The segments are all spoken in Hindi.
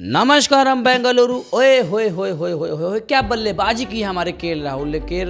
नमस्कार, हम बेंगलुरु। ओए होए होए होए होए होए होए, क्या बल्लेबाजी की हमारे केएल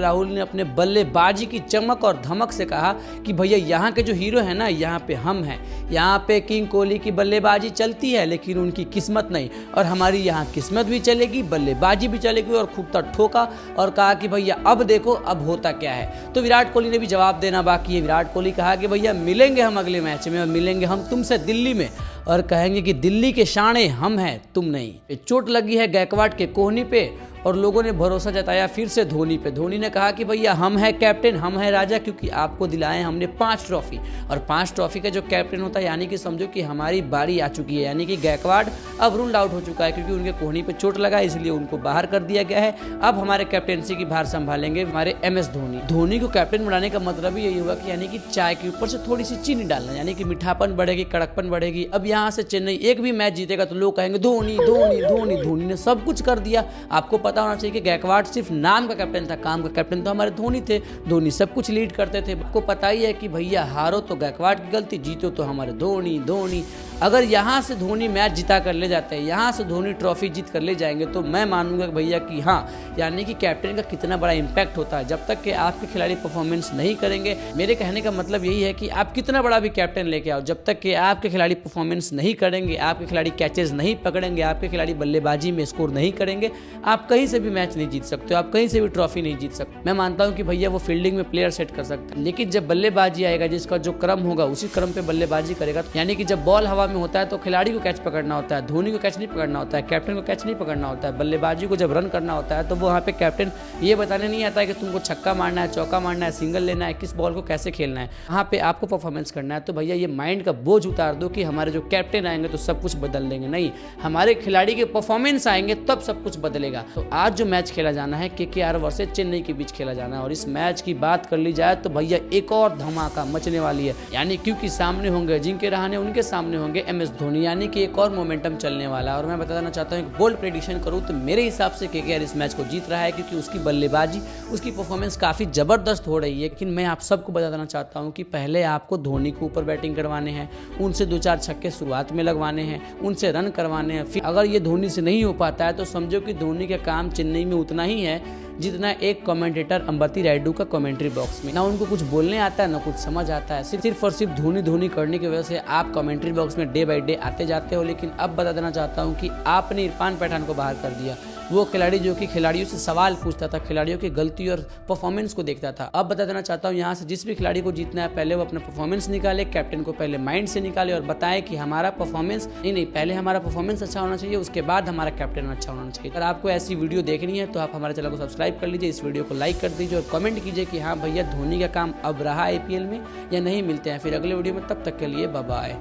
राहुल ने अपने बल्लेबाजी की चमक और धमक से कहा कि भैया यहाँ के जो हीरो हैं ना, यहाँ पे हम हैं। यहाँ पे किंग कोहली की बल्लेबाजी चलती है लेकिन उनकी किस्मत नहीं, और हमारी यहाँ किस्मत भी चलेगी, बल्लेबाजी भी चलेगी। और खूब ठोका और कहा कि भैया अब देखो अब होता क्या है। तो विराट कोहली ने भी जवाब देना बाकी है। विराट कोहली कहा कि भैया मिलेंगे हम अगले मैच में, और मिलेंगे हम तुमसे दिल्ली में, और कहेंगे कि दिल्ली के शाणे हम हैं तुम नहीं। चोट लगी है गायकवाड के कोहनी पे, और लोगों ने भरोसा जताया फिर से धोनी पे। धोनी ने कहा कि भैया हम हैं कैप्टन, हम हैं राजा, क्योंकि आपको दिलाए हमने 5 ट्रॉफी, और 5 ट्रॉफी का जो कैप्टन होता है, यानी कि समझो कि हमारी बारी आ चुकी है। यानी कि गायकवाड अब रूल्ड आउट हो चुका है, क्योंकि उनके कोहनी पे चोट लगा, इसलिए उनको बाहर कर दिया गया है। अब हमारे कैप्टनसी की भार संभालेंगे हमारे MS धोनी। धोनी को कैप्टन बनाने का मतलब ही यही हुआ कि यानी कि चाय के ऊपर से थोड़ी सी चीनी डालना, यानी कि मीठापन बढ़ेगी, कड़कपन बढ़ेगी। अब यहाँ से चेन्नई एक भी मैच जीतेगा तो लोग कहेंगे धोनी धोनी धोनी। धोनी ने सब कुछ कर दिया। आपको पता होना चाहिए कि गायकवाड सिर्फ नाम का कैप्टन था, काम का कैप्टन तो हमारे धोनी थे। धोनी सब कुछ लीड करते थे। आपको पता ही है कि भैया हारो तो गायकवाड की गलती, जीतो तो हमारे धोनी धोनी। अगर यहाँ से धोनी मैच जिता कर ले जाते हैं, यहाँ से धोनी ट्रॉफी जीत कर ले जाएंगे, तो मैं मानूंगा भैया कि हाँ, यानी कि कैप्टन का कितना बड़ा इंपैक्ट होता है। जब तक कि आपके खिलाड़ी परफॉर्मेंस नहीं करेंगे, मेरे कहने का मतलब यही है कि आप कितना बड़ा भी कैप्टन लेके आओ, जब तक कि आपके खिलाड़ी परफॉर्मेंस नहीं करेंगे, आपके खिलाड़ी कैचेज नहीं पकड़ेंगे, आपके खिलाड़ी बल्लेबाजी में स्कोर नहीं करेंगे, आप कहीं से भी मैच नहीं जीत सकते हो, आप कहीं से भी ट्रॉफी नहीं जीत सकते। मैं मानता हूँ कि भैया वो फील्डिंग में प्लेयर सेट कर सकते हैं, लेकिन जब बल्लेबाजी आएगा, जिसका जो क्रम होगा उसी क्रम पे बल्लेबाजी करेगा। यानी कि जब बॉल हवा में होता है तो खिलाड़ी को कैच पकड़ना होता है, धोनी को कैच नहीं पकड़ना होता है, कैप्टन को कैच नहीं पकड़ना होता है। बल्लेबाजी को जब रन करना होता है तो वो वहाँ पे कैप्टन ये बताने नहीं आता है कि तुमको छक्का मारना है, चौका मारना है, सिंगल लेना है, किस बॉल को कैसे खेलना है। वहाँ पे आपको परफॉर्मेंस करना है। तो भैया ये माइंड का बोझ उतार दो कि हमारे जो कैप्टन आएंगे तो सब कुछ बदल देंगे। नहीं, हमारे खिलाड़ी के परफॉर्मेंस आएंगे तब सब कुछ बदलेगा। तो आज जो मैच खेला जाना है KKR वर्सेस चेन्नई के बीच खेला जाना है, और इस मैच की बात कर ली जाए तो भैया एक और धमाका मचने वाली है। यानी क्योंकि सामने होंगे अजिंक्य रहाणे, उनके सामने होंगे MS धोनी, यानी कि एक और मोमेंटम चलने वाला है। और मैं बताना चाहता हूँ, एक बोल्ड प्रेडिक्शन करूँ तो मेरे हिसाब से KKR इस मैच को जीत रहा है, क्योंकि उसकी बल्लेबाजी, उसकी परफॉर्मेंस काफ़ी ज़बरदस्त हो रही है। लेकिन मैं आप सबको बता देना चाहता हूँ कि पहले आपको धोनी के ऊपर बैटिंग करवाने हैं, उनसे 2-4 छक्के शुरुआत में लगवाने हैं, उनसे रन करवाने हैं। फिर अगर ये धोनी से नहीं हो पाता है तो समझो कि धोनी का काम चेन्नई में उतना ही है जितना एक कमेंटेटर अंबती रायडू का कमेंट्री बॉक्स में। ना उनको कुछ बोलने आता है, ना कुछ समझ आता है। सिर्फ और सिर्फ धोनी धोनी करने की वजह से आप कमेंट्री बॉक्स में डे बाय डे आते जाते हो। लेकिन अब बता देना चाहता हूँ कि आपने इरफान पठान को बाहर कर दिया, वो खिलाड़ी जो कि खिलाड़ियों से सवाल पूछता था, खिलाड़ियों की गलती और परफॉर्मेंस को देखता था। अब बता देना चाहता हूँ, यहाँ से जिस भी खिलाड़ी को जीतना है, पहले वो अपना परफॉर्मेंस निकाले, कैप्टन को पहले माइंड से निकाले और बताए कि हमारा परफॉर्मेंस नहीं, पहले हमारा परफॉर्मेंस अच्छा होना चाहिए, उसके बाद हमारा कैप्टन अच्छा होना चाहिए। अगर आपको ऐसी वीडियो देखनी है तो आप हमारे चैनल को सब्सक्राइब कर लीजिए, इस वीडियो को लाइक कर दीजिए और कमेंट कीजिए कि हाँ भैया धोनी का काम अब रहा IPL में या नहीं। मिलते हैं फिर अगले वीडियो में, तब तक के लिए बाय बाय।